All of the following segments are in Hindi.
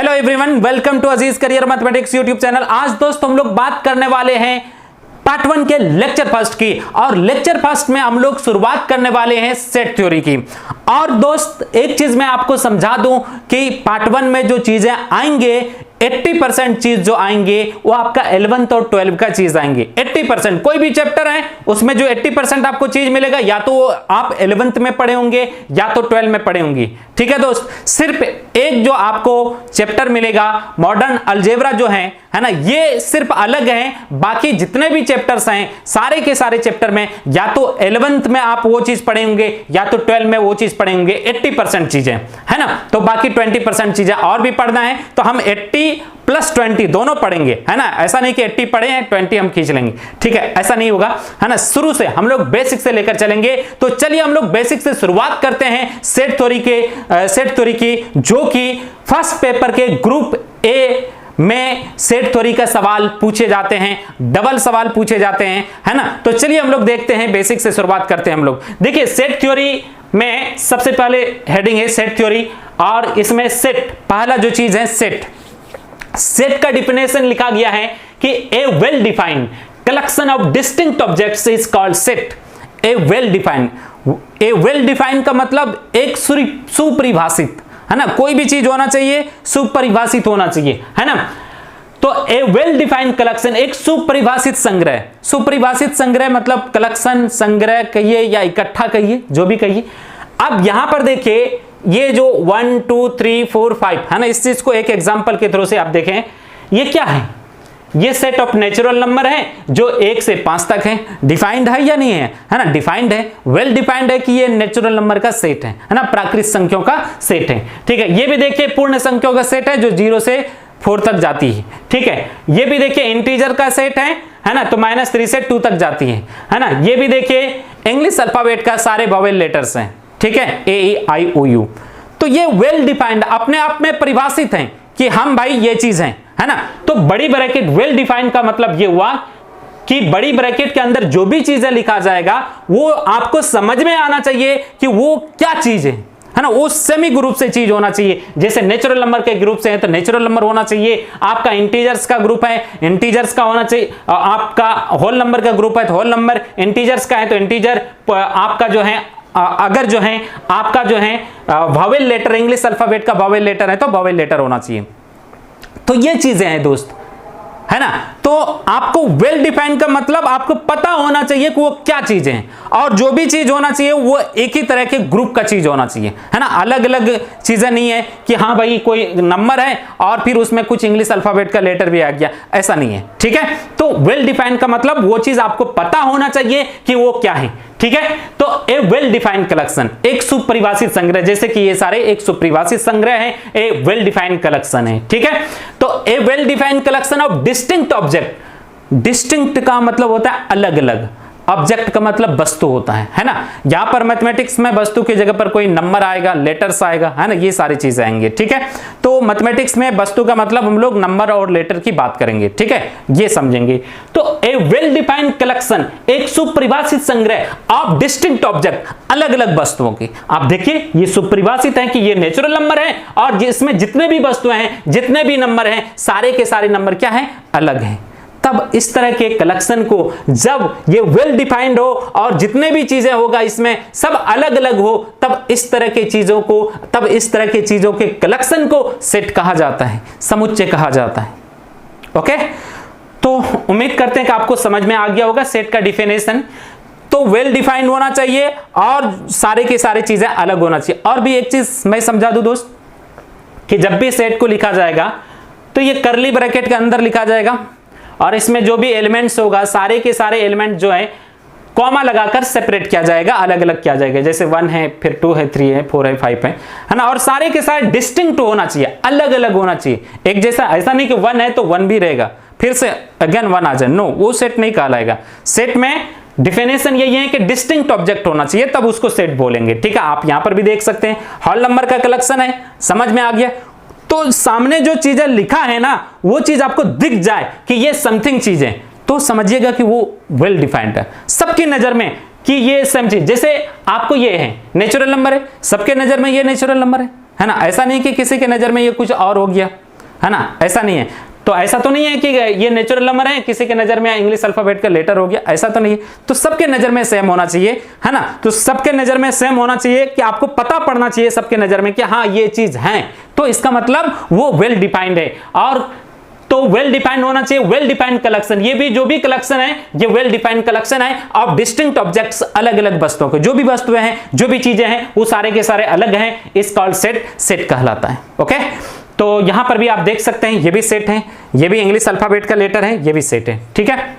Hello everyone, welcome to Aziz career mathematics YouTube channel. आज दोस्त हम लोग बात करने वाले हैं पार्ट 1 के लेक्चर फर्स्ट की, और लेक्चर फर्स्ट में हम लोग शुरुआत करने वाले हैं सेट थ्योरी की। और दोस्त एक चीज मैं आपको समझा दूं कि पार्ट 1 में जो चीजें आएंगे 80% चीज जो आएंगे वो आपका 11th और 12th का चीज आएंगे। 80% कोई भी चैप्टर है उसमें जो 80% आपको चीज मिलेगा या तो आप 11th में पढ़े होंगे या तो 12th में पढ़े होंगे। ठीक है दोस्त, सिर्फ एक जो आपको चैप्टर मिलेगा मॉडर्न अलजेब्रा जो है ना, ये सिर्फ अलग है। बाकी जितने भी चैप्टर्स हैं सारे के सारे चैप्टर में या तो 11th में आप वो चीज पढ़े होंगे या तो 12th में वो चीज पढ़े होंगे। 80% चीजें है ना, तो बाकी 20% चीजें और भी पढ़ना है तो हम 80 + 20 दोनों पढ़ेंगे, है ना। ऐसा नहीं कि 80 पढ़े हैं 20 हम खींच लेंगे, ठीक है, ऐसा नहीं होगा, है ना। शुरू से हम लोग बेसिक से लेकर चलेंगे। तो चलिए हम लोग बेसिक से शुरुआत करते हैं सेट थ्योरी की, जो कि फर्स्ट पेपर के ग्रुप ए में सेट थ्योरी का सवाल पूछे जाते हैं, डबल सवाल पूछे जाते हैं, है ना। तो चलिए हम लोग देखते हैं, बेसिक से शुरुआत करते हैं हम लोग। देखिए सेट थ्योरी में सबसे पहले हेडिंग है सेट थ्योरी, और इसमें सेट पहला जो चीज है सेट का डिफिनेशन लिखा गया है कि a well defined collection of distinct objects is called set. A well defined का मतलब एक सुपरिभाषित, है ना। कोई भी चीज होना चाहिए सुपरिभाषित होना चाहिए, है ना। तो ए वेल डिफाइंड कलेक्शन एक सुपरिभाषित संग्रह। सुपरिभाषित संग्रह मतलब कलेक्शन, संग्रह कहिए या इकट्ठा कहिए, जो भी कहिए। अब यहां पर देखिए ये जो 1 2 3 4 5 है ना, इस चीज को एक एग्जांपल के थ्रू से आप देखें, ये क्या है, ये सेट ऑफ नेचुरल नंबर है जो 1 से 5 तक है। डिफाइंड है या नहीं है ना, डिफाइंड है, वेल डिफाइंड है कि ये नेचुरल नंबर का सेट है ना, प्राकृत संख्याओं का सेट है। ठीक है, ये भी देखिए पूर्ण संख्याओं का सेट है जो 0 से 4 तक जाती है। ठीक है, ये भी देखिए इंटीजर का सेट है ना, तो -3 से 2 तक जाती है ना। ये भी देखिए इंग्लिश अल्फाबेट का सारे वोवेल लेटर्स हैं, ठीक है, AEIOU। तो ये वेल डिफाइंड अपने आप में परिभाषित हैं कि हम भाई ये चीज है ना। तो बड़ी ब्रैकेट वेल डिफाइंड का मतलब ये हुआ कि बड़ी ब्रैकेट के अंदर जो भी चीजें लिखा जाएगा वो आपको समझ में आना चाहिए कि वो क्या चीज है ना। वो सेमी ग्रुप से चीज होना चाहिए। जैसे नेचुरल नंबर के ग्रुप से है तो नेचुरल नंबर होना चाहिए, आपका इंटीजर्स का ग्रुप है इंटीजर्स का होना चाहिए, आपका होल नंबर का ग्रुप है तो होल नंबर, इंटीजर्स का है तो इंटीजर आपका जो है, अगर जो है आपका जो है वोवेल लेटर इंग्लिश अल्फाबेट का वोवेल लेटर है तो वोवेल लेटर होना चाहिए। तो ये चीजें हैं दोस्त, है ना। तो आपको वेल डिफाइंड का मतलब आपको पता होना चाहिए कि वो क्या चीजें हैं, और जो भी चीज होना चाहिए वो एक ही तरह के ग्रुप का चीज होना चाहिए, है ना। अलग अलग चीजें नहीं है कि हाँ भाई कोई नंबर है और फिर उसमें कुछ इंग्लिश अल्फाबेट का लेटर भी आ गया, ऐसा नहीं है। ठीक है, तो वेल डिफाइंड का मतलब वो चीज आपको पता होना चाहिए कि वो क्या है। ठीक है, तो ए वेल डिफाइंड कलेक्शन एक सुपरिभाषित संग्रह, जैसे कि ये सारे एक सुपरिभाषित संग्रह है, ए वेल डिफाइंड कलेक्शन है। ठीक है, तो a well defined collection of distinct object. Distinct का मतलब होता है अलग अलग, ऑब्जेक्ट का मतलब वस्तु होता है ना। यहां पर मैथमेटिक्स में वस्तु की जगह पर कोई नंबर आएगा, लेटर्स आएगा, है ना, ये सारी चीजें आएंगे। ठीक है, तो मैथमेटिक्स में वस्तु का मतलब हम लोग नंबर और लेटर की बात करेंगे, ठीक है, ये समझेंगे। तो ए वेल डिफाइंड कलेक्शन एक सुपरिभाषित संग्रह ऑफ डिस्टिंक्ट ऑब्जेक्ट, अलग अलग वस्तुओं की। आप देखिए ये सुपरिभाषित है कि ये नेचुरल नंबर है और इसमें जितने भी वस्तुएं हैं, जितने भी नंबर हैं, सारे के सारे नंबर क्या है, अलग है। तब इस तरह के कलेक्शन को जब ये वेल डिफाइंड हो और जितने भी चीजें होगा इसमें सब अलग अलग हो, तब इस तरह के चीजों के कलेक्शन को सेट कहा जाता है, समुच्चय कहा जाता है। ओके, तो उम्मीद करते हैं कि आपको समझ में आ गया होगा सेट का डिफिनेशन। तो वेल डिफाइंड होना चाहिए और सारे के सारे चीजें अलग होना चाहिए। और भी एक चीज मैं समझा दूं दोस्त कि जब भी सेट को लिखा जाएगा तो ये करली ब्रैकेट के अंदर लिखा जाएगा, और इसमें जो भी एलिमेंट्स होगा सारे के सारे एलिमेंट जो है कॉमा लगाकर सेपरेट किया जाएगा, अलग अलग किया जाएगा। जैसे 1 है, फिर 2 है, 3 है, 4 है, 5 है ना। और सारे के सारे डिस्टिंक्ट होना चाहिए, अलग अलग होना चाहिए, एक जैसा। ऐसा नहीं कि 1 है तो 1 भी रहेगा, फिर से अगेन 1 आ जाए, नो, वो सेट नहीं कहलाएगा। सेट में डिफिनेशन यही है कि डिस्टिंक्ट ऑब्जेक्ट होना चाहिए, तब उसको सेट बोलेंगे। ठीक है, आप यहां पर भी देख सकते हैं होल नंबर का कलेक्शन है, समझ में आ गया। तो सामने जो चीजें लिखा है ना वो चीज आपको दिख जाए कि ये समथिंग चीज है, तो समझिएगा कि वो वेल डिफाइंड है सबकी नजर में कि ये सेम चीज। जैसे आपको ये है नेचुरल नंबर है, सबके नजर में ये नेचुरल नंबर है ना। ऐसा नहीं कि किसी के नजर में ये कुछ और हो गया, है ना, ऐसा नहीं है। तो ऐसा तो नहीं है कि ये नेचुरल नंबर है, किसी के नजर में इंग्लिश अल्फाबेट का लेटर हो गया, ऐसा तो नहीं है। तो सबके नजर में सेम होना चाहिए, है ना। तो सबके नजर में सेम होना चाहिए कि आपको पता पड़ना चाहिए सबके नजर में कि हाँ ये चीज है, तो इसका मतलब वो वेल डिफाइंड है। और तो वेल डिफाइंड होना चाहिए, वेल डिफाइंड कलेक्शन। ये भी जो भी कलेक्शन है ये वेल डिफाइंड कलेक्शन है ऑफ डिस्टिंक्ट ऑब्जेक्ट्स, अलग अलग वस्तुओं के, जो भी वस्तुएं हैं, जो भी चीजें हैं, वो सारे के सारे अलग हैं, इस कॉल्ड सेट, सेट कहलाता है। ओके, तो यहां पर भी आप देख सकते हैं ये भी सेट है, ये भी इंग्लिश अल्फाबेट का लेटर है, ये भी सेट है। ठीक है,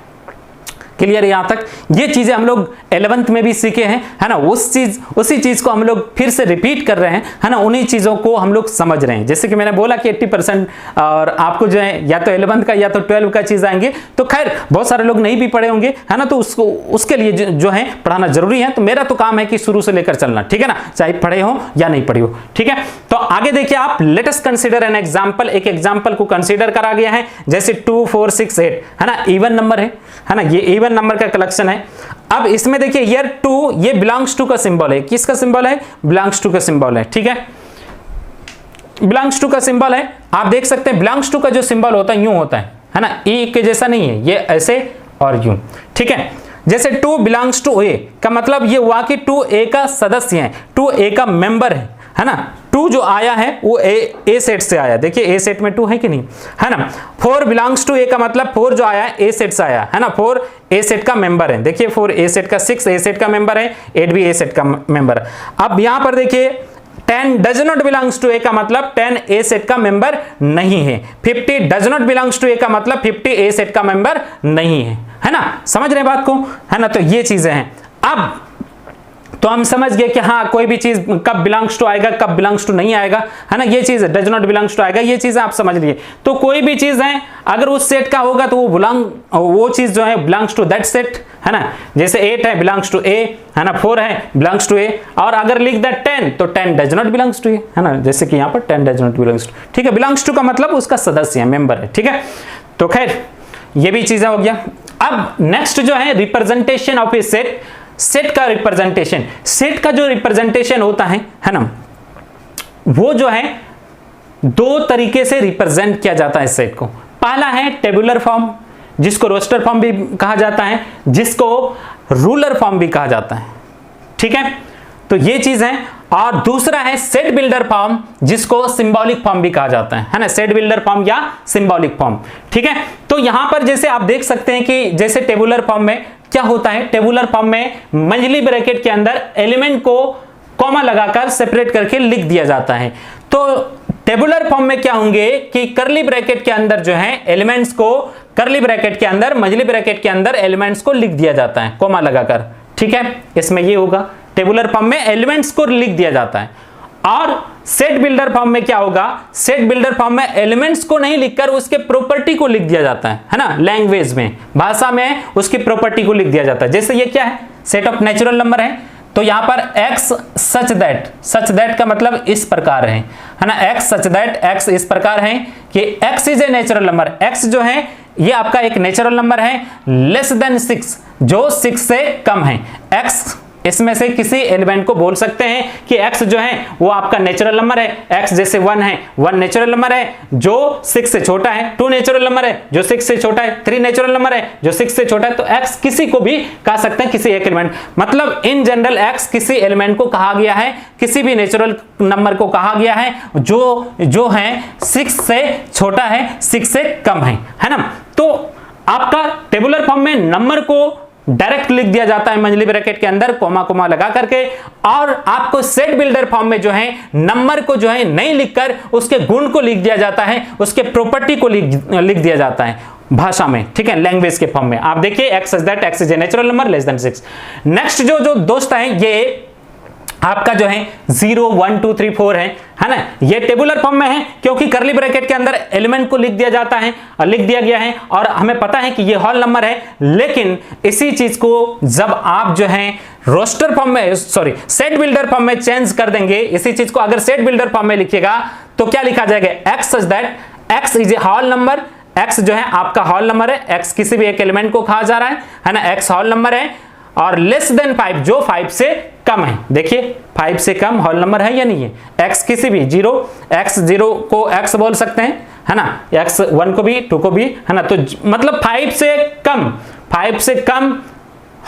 क्लियर है यहां तक। ये चीजें हम लोग 11th में भी सीखे हैं, है ना। उसी चीज को हम लोग फिर से रिपीट कर रहे हैं, है ना। उन्हीं चीजों को हम लोग समझ रहे हैं। जैसे कि मैंने बोला कि 80% और आपको जो है या तो 11th का या तो 12 का चीज आएंगे, तो खैर बहुत सारे लोग नहीं भी पढ़े होंगे, है ना। तो उसको उसके लिए जो है पढ़ाना जरूरी है। तो मेरा तो काम है कि शुरू से लेकर चलना, ठीक है ना, चाहे पढ़े हो या नहीं पढ़े हो। ठीक है, तो आगे देखिए आप, let us consider an example. एक एग्जांपल को कंसीडर करा गया है, जैसे 2 4 6 8, है ना, इवन नंबर है ना, ये इवन नंबर का कलेक्शन है। अब इसमें देखिए ईयर 2, ये बिलोंग्स टू का सिंबल है। किसका सिंबल है? बिलोंग्स टू का सिंबल है। ठीक है, बिलोंग्स टू का सिंबल है। आप देख सकते हैं बिलोंग्स टू का जो सिंबल होता है यूं होता है ना, ई के जैसा नहीं है, ये ऐसे और यूं। ठीक है, जैसे 2 बिलोंग्स टू ए का मतलब ये हुआ कि 2A का सदस्य है, 2A का मेंबर है ना। 2 जो आया है वो ए सेट से आया, देखिए ए सेट में 2 है कि नहीं, है ना। 4 बिलोंग्स टू ए का मतलब 4 जो आया है ए सेट से आया, है ना। 4 ए सेट का मेंबर है, देखिए 4 ए सेट का, 6 ए सेट का मेंबर है, 8 भी ए सेट का मेंबर है। अब यहां पर देखिए 10 डज नॉट बिलोंग्स टू ए का मतलब 10 ए सेट का मेंबर नहीं है। 50 डज नॉट बिलोंग्स टू ए का मतलब 50 ए सेट का मेंबर नहीं है ना। समझ रहे बात को, है ना। तो ये चीजें हैं। अब तो हम समझ गए कि हाँ कोई भी चीज कब बिलोंग्स टू आएगा, कब बिलोंग्स टू नहीं आएगा, है ना। ये चीज डज नॉट बिलोंग्स टू आएगा, ये चीज आप समझ लिए। तो कोई भी चीज है अगर उस सेट का होगा तो वो चीज जो है बिलोंग्स टू दैट सेट, है ना। जैसे 8 है बिलोंग्स टू ए, है ना, 4 है बिलोंग्स टू ए। और अगर लिख दे 10 तो 10 डज नॉट बिलोंग्स टू ए, है ना। जैसे कि यहाँ पर 10 डज नॉट बिलोंग्स टू, ठीक है। बिलोंग्स टू का मतलब उसका सदस्य है, मेंबर है। ठीक है, तो खैर ये भी चीजें हो गया। अब नेक्स्ट जो है representation of A set, set का रिप्रेजेंटेशन। सेट का जो रिप्रेजेंटेशन होता है ना, वो जो है 2 तरीके से रिप्रेजेंट किया जाता है सेट को। पहला है टेबुलर फॉर्म, जिसको रोस्टर फॉर्म भी कहा जाता है, जिसको रूलर फॉर्म भी कहा जाता है। ठीक है, तो ये चीज है। और दूसरा है सेट बिल्डर फॉर्म, जिसको सिंबॉलिक फॉर्म भी कहा जाता है ना, सेट बिल्डर फॉर्म या सिंबॉलिक फॉर्म। ठीक है, तो यहां पर जैसे आप देख सकते हैं कि जैसे टेबुलर फॉर्म में क्या होता है, टेबुलर फॉर्म में मंझली ब्रैकेट के अंदर एलिमेंट को कॉमा लगाकर सेपरेट करके लिख दिया जाता है। तो टेबुलर फॉर्म में क्या होंगे कि करली ब्रैकेट के अंदर जो है एलिमेंट्स को, करली ब्रैकेट के अंदर, मंझली ब्रैकेट के अंदर एलिमेंट्स को लिख दिया जाता है कॉमा लगाकर। ठीक है, इसमें ये होगा, टेबुलर फॉर्म में एलिमेंट्स को लिख दिया जाता है। और सेट बिल्डर फॉर्म में क्या होगा, सेट बिल्डर फॉर्म में एलिमेंट्स को नहीं लिखकर उसके प्रॉपर्टी को लिख दिया जाता है ना। लैंग्वेज में, भाषा में उसकी प्रॉपर्टी को लिख दिया जाता है। जैसे ये क्या है, सेट ऑफ नेचुरल नंबर है, तो यहां पर x सच दैट का मतलब इस प्रकार है ना। x सच दैट, x इस प्रकार है कि x is a natural number. x जो है ये आपका एक नेचुरल नंबर है, लेस देन 6, जो 6 से कम है। x इसमें से किसी एलिमेंट को बोल सकते हैं कि x जो है वो आपका नेचुरल नंबर है। x जैसे 1 है, 1 नेचुरल नंबर है जो 6 से छोटा है। 2 नेचुरल नंबर है जो 6 से छोटा है। 3 नेचुरल नंबर है जो 6 से छोटा है। तो x किसी को भी कह सकते हैं, किसी एक एलिमेंट, मतलब इन जनरल x किसी एलिमेंट को कहा गया है, किसी भी नेचुरल नंबर को कहा गया है जो है 6 से छोटा है, 6 से कम है ना। तो आपका टेबुलर फॉर्म में नंबर को डायरेक्ट लिख दिया जाता है मंझली ब्रैकेट के अंदर कॉमा कॉमा लगा करके, और आपको सेट बिल्डर फॉर्म में जो है नंबर को जो है नहीं लिखकर उसके गुण को लिख दिया जाता है, उसके प्रॉपर्टी को लिख दिया जाता है भाषा में। ठीक है, लैंग्वेज के फॉर्म में। आप देखिए x is that, x is a natural number less then 6। Next जो दोस्त है ये आपका जो है 0 1 2 3 4 है ना। ये टेबुलर फॉर्म में है क्योंकि करली ब्रैकेट के अंदर एलिमेंट को लिख दिया जाता है और लिख दिया गया है, और हमें पता है कि ये होल नंबर है। लेकिन इसी चीज को जब आप जो है रोस्टर फॉर्म में, सॉरी सेट बिल्डर फॉर्म में चेंज कर देंगे, इसी चीज को अगर सेट बिल्डर फॉर्म में लिखिएगा तो क्या लिखा जाएगा, x such that x is a whole number. x जो है आपका होल नंबर है, x किसी भी एक एलिमेंट को कहा जा रहा है ना, x होल नंबर है। और लेस देन 5 जो 5 से कम है, देखिए 5 से कम होल नंबर है या नहीं है। x किसी भी 0, x 0 को x बोल सकते हैं, है ना, x1 को भी 2 को भी, है ना, तो मतलब 5 से कम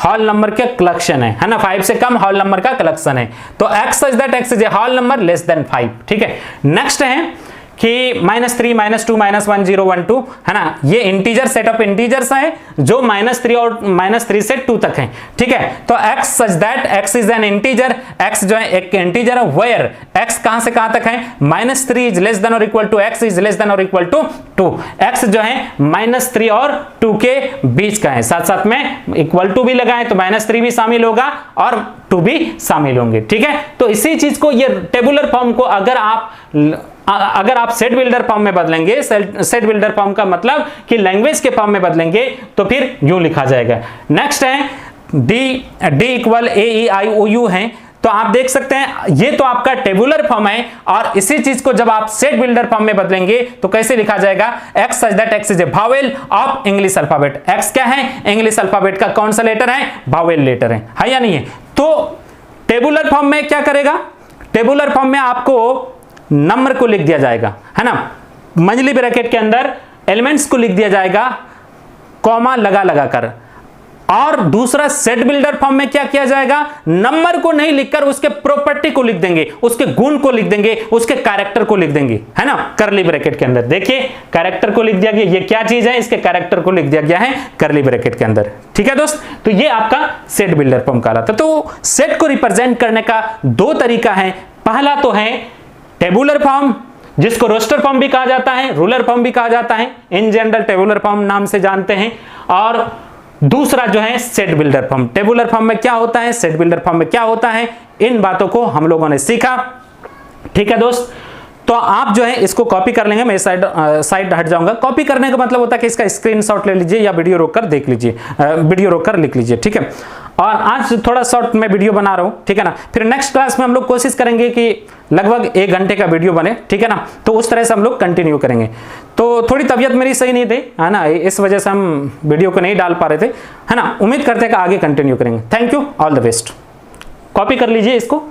होल नंबर के कलेक्शन है ना, 5 से कम होल नंबर का कलेक्शन है। तो x such that x is a whole number less than 5। ठीक है, नेक्स्ट है कि -3, -2, -1, 0, 1, 2, है ना, ये इंटीजर सेट ऑफ इंटीजर्स है जो -3 और -3 से 2 तक है। ठीक है, तो x such that x is an integer, x जो है एक इंटीजर है, वेयर x कहां से कहां तक है, -3 इज लेस देन और equal to x is less than और इक्वल टू 2। x जो है -3 और 2 के बीच का है, साथ साथ में इक्वल टू भी लगाएं तो -3 भी शामिल होगा और 2 भी शामिल होंगे। ठीक है, तो इसी चीज को, ये टेबुलर फॉर्म को अगर आप सेट बिल्डर फॉर्म में बदलेंगे, सेट बिल्डर फॉर्म का मतलब कि लैंग्वेज के फॉर्म में बदलेंगे, तो फिर यूं लिखा जाएगा। नेक्स्ट है d इक्वल AEIOU है, तो आप देख सकते हैं ये तो आपका टेबुलर फॉर्म है, और इसी चीज को जब आप सेट बिल्डर फॉर्म में बदलेंगे तो कैसे लिखा जाएगा, x such that x is A Wavell of English alphabet. x क्या है, इंग्लिश अल्फाबेट का कौन सा लेटर है, वावेल लेटर है या नहीं है। तो टेबुलर फॉर्म में क्या करेगा, टेबुलर फॉर्म में आपको नंबर को लिख दिया जाएगा, है ना, मंझली ब्रैकेट के अंदर एलिमेंट्स को लिख दिया जाएगा कॉमा लगा कर। और दूसरा सेट बिल्डर फॉर्म में क्या किया जाएगा, नंबर को नहीं लिखकर उसके प्रॉपर्टी को लिख देंगे, उसके गुण को लिख देंगे, उसके कैरेक्टर को लिख देंगे, है ना, करली ब्रैकेट के अंदर। देखिए कैरेक्टर को लिख दिया गया, ये क्या चीज है, इसके कैरेक्टर को लिख दिया गया है करली ब्रैकेट के अंदर। ठीक है दोस्त, तो ये आपका सेट बिल्डर फॉर्म कहलाता है। तो सेट को रिप्रेजेंट करने का 2 तरीका है। पहला तो है टेबुलर फॉर्म, जिसको रोस्टर फॉर्म भी कहा जाता है, रूलर फॉर्म भी कहा जाता है, इन जनरल टेबुलर फॉर्म नाम से जानते हैं। और दूसरा जो है set builder form. Tabular form में क्या होता है, सेट बिल्डर फॉर्म में क्या होता है, इन बातों को हम लोगों ने सीखा। ठीक है दोस्त, तो आप जो है इसको कॉपी कर लेंगे, मैं साइड हट जाऊंगा। कॉपी करने का मतलब होता है कि इसका स्क्रीनशॉट ले लीजिए या वीडियो रोककर देख लीजिए, वीडियो रोककर लिख लीजिए। ठीक है, और आज थोड़ा शॉर्ट में वीडियो बना रहा हूं, ठीक है ना। फिर नेक्स्ट क्लास में हम लोग कोशिश करेंगे कि लगभग 1 घंटे का वीडियो बने, ठीक है ना, तो उस तरह से हम लोग कंटिन्यू करेंगे। तो थोड़ी तबीयत मेरी सही नहीं थी, है ना, इस वजह से हम वीडियो को नहीं डाल पा रहे थे, है ना। उम्मीद करते हैं कि आगे कंटिन्यू करेंगे। Thank you, all the best. Copy कर लीजिए इसको।